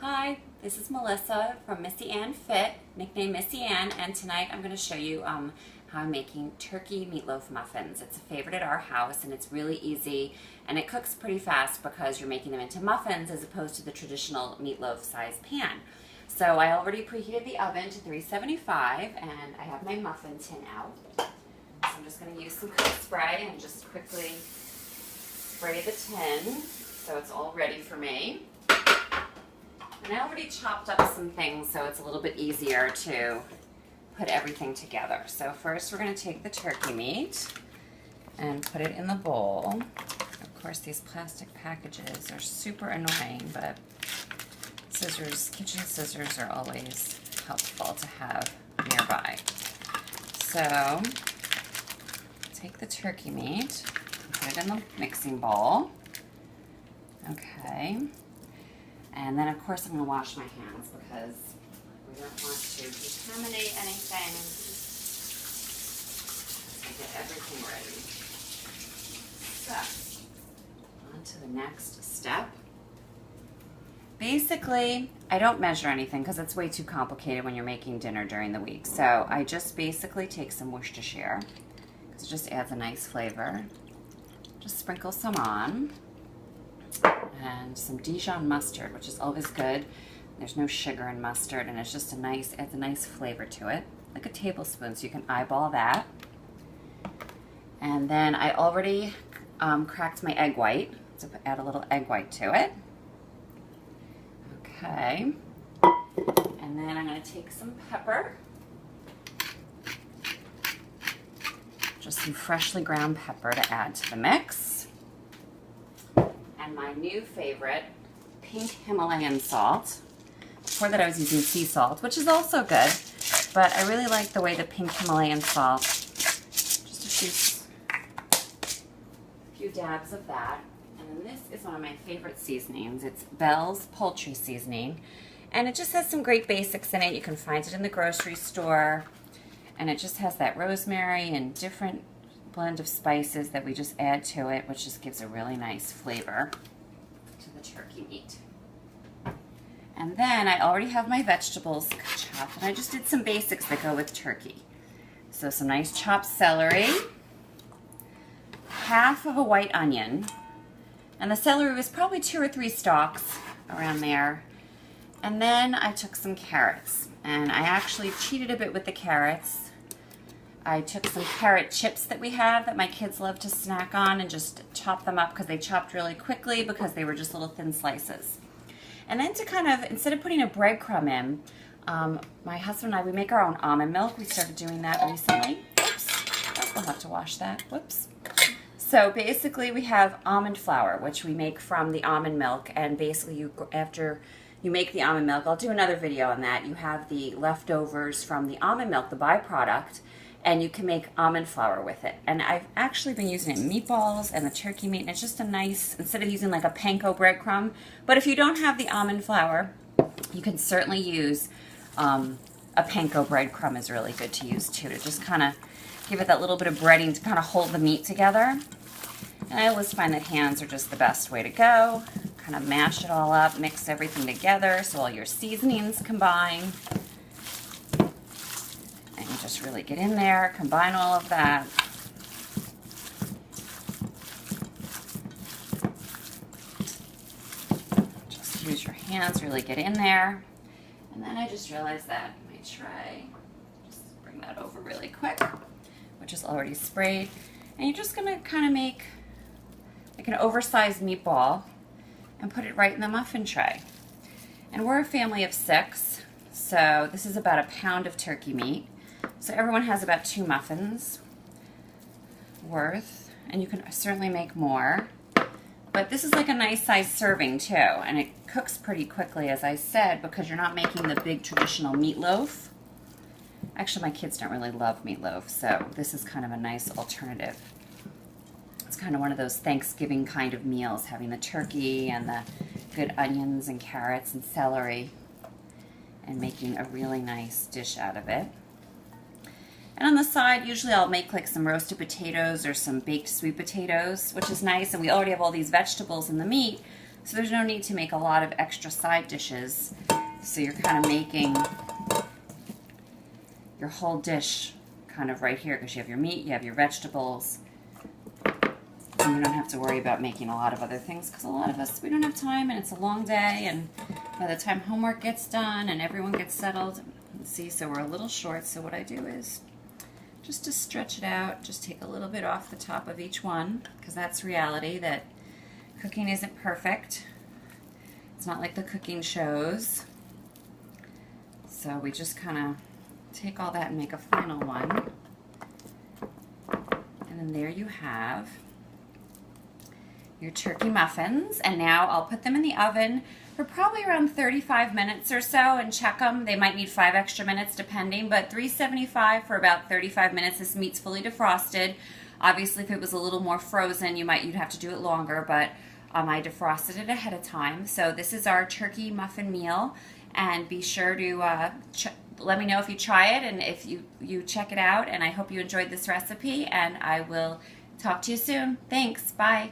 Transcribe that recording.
Hi, this is Melissa from Missy Ann Fit, nicknamed Missy Ann, and tonight I'm going to show you how I'm making turkey meatloaf muffins. It's a favorite at our house and it's really easy and it cooks pretty fast because you're making them into muffins as opposed to the traditional meatloaf size pan. So I already preheated the oven to 375 and I have my muffin tin out. So I'm just going to use some cook spray and just quickly spray the tin so it's all ready for me. And I already chopped up some things so it's a little bit easier to put everything together. So first we're going to take the turkey meat and put it in the bowl. Of course these plastic packages are super annoying, but scissors, kitchen scissors are always helpful to have nearby. So take the turkey meat and put it in the mixing bowl. Okay. And then, of course, I'm going to wash my hands because we don't want to contaminate anything. Let's get everything ready. So, on to the next step. Basically, I don't measure anything because it's way too complicated when you're making dinner during the week. So I just basically take some worcestershire because it just adds a nice flavor. Just sprinkle some on. And some Dijon mustard, which is always good. There's no sugar in mustard, and it's just adds a nice flavor to it. Like a tablespoon, so you can eyeball that. And then I already cracked my egg white, so add a little egg white to it. Okay. And then I'm going to take some pepper. Just some freshly ground pepper to add to the mix. And my new favorite, pink Himalayan salt. Before that I was using sea salt, which is also good, but I really like the way the pink Himalayan salt, just a few dabs of that. And then this is one of my favorite seasonings. It's Bell's Poultry Seasoning, and it just has some great basics in it. You can find it in the grocery store, and it just has that rosemary and different blend of spices that we just add to it, which just gives a really nice flavor to the turkey meat. And then I already have my vegetables chopped, and I just did some basics that go with turkey. So some nice chopped celery, half of a white onion, and the celery was probably 2 or 3 stalks around there. And then I took some carrots, and I actually cheated a bit with the carrots. I took some carrot chips that we have that my kids love to snack on and just chop them up because they chopped really quickly because they were just little thin slices. And then to kind of, instead of putting a breadcrumb in, my husband and I, we make our own almond milk. We started doing that recently. Oops, I'll have to wash that. Whoops. So basically we have almond flour, which we make from the almond milk, and basically after you make the almond milk, I'll do another video on that, you have the leftovers from the almond milk, the byproduct, and you can make almond flour with it. And I've actually been using it in meatballs and the turkey meat, and it's just a nice, instead of using like a panko breadcrumb, but if you don't have the almond flour, you can certainly use a panko breadcrumb is really good to use too, to just kind of give it that little bit of breading to kind of hold the meat together. And I always find that hands are just the best way to go. Kind of mash it all up, mix everything together so all your seasonings combine. And you just really get in there, combine all of that. Just use your hands, really get in there. And then I just realized that my tray, just bring that over really quick, which is already sprayed. And you're just gonna kind of make like an oversized meatball and put it right in the muffin tray. And we're a family of 6, so this is about 1 pound of turkey meat. So everyone has about 2 muffins worth, and you can certainly make more. But this is like a nice size serving too, and it cooks pretty quickly, as I said, because you're not making the big traditional meatloaf. Actually, my kids don't really love meatloaf, so this is kind of a nice alternative. It's kind of one of those Thanksgiving kind of meals, having the turkey and the good onions and carrots and celery, and making a really nice dish out of it. And on the side, usually I'll make like some roasted potatoes or some baked sweet potatoes, which is nice. And we already have all these vegetables in the meat, So there's no need to make a lot of extra side dishes. So you're kind of making your whole dish kind of right here, because you have your meat, you have your vegetables, and you don't have to worry about making a lot of other things, because a lot of us, we don't have time, and it's a long day, and by the time homework gets done and everyone gets settled, see, so we're a little short. So what I do is, just to stretch it out, just take a little bit off the top of each one, because that's reality, that cooking isn't perfect. It's not like the cooking shows. So we just kind of take all that and make a final one. And then there you have your turkey muffins. And now I'll put them in the oven for probably around 35 minutes or so and check them. They might need 5 extra minutes depending, but 375 for about 35 minutes. This meat's fully defrosted. Obviously, if it was a little more frozen, you'd have to do it longer, but I defrosted it ahead of time. So this is our turkey muffin meal, and be sure to let me know if you try it and if you check it out, and I hope you enjoyed this recipe, and I will talk to you soon. Thanks. Bye.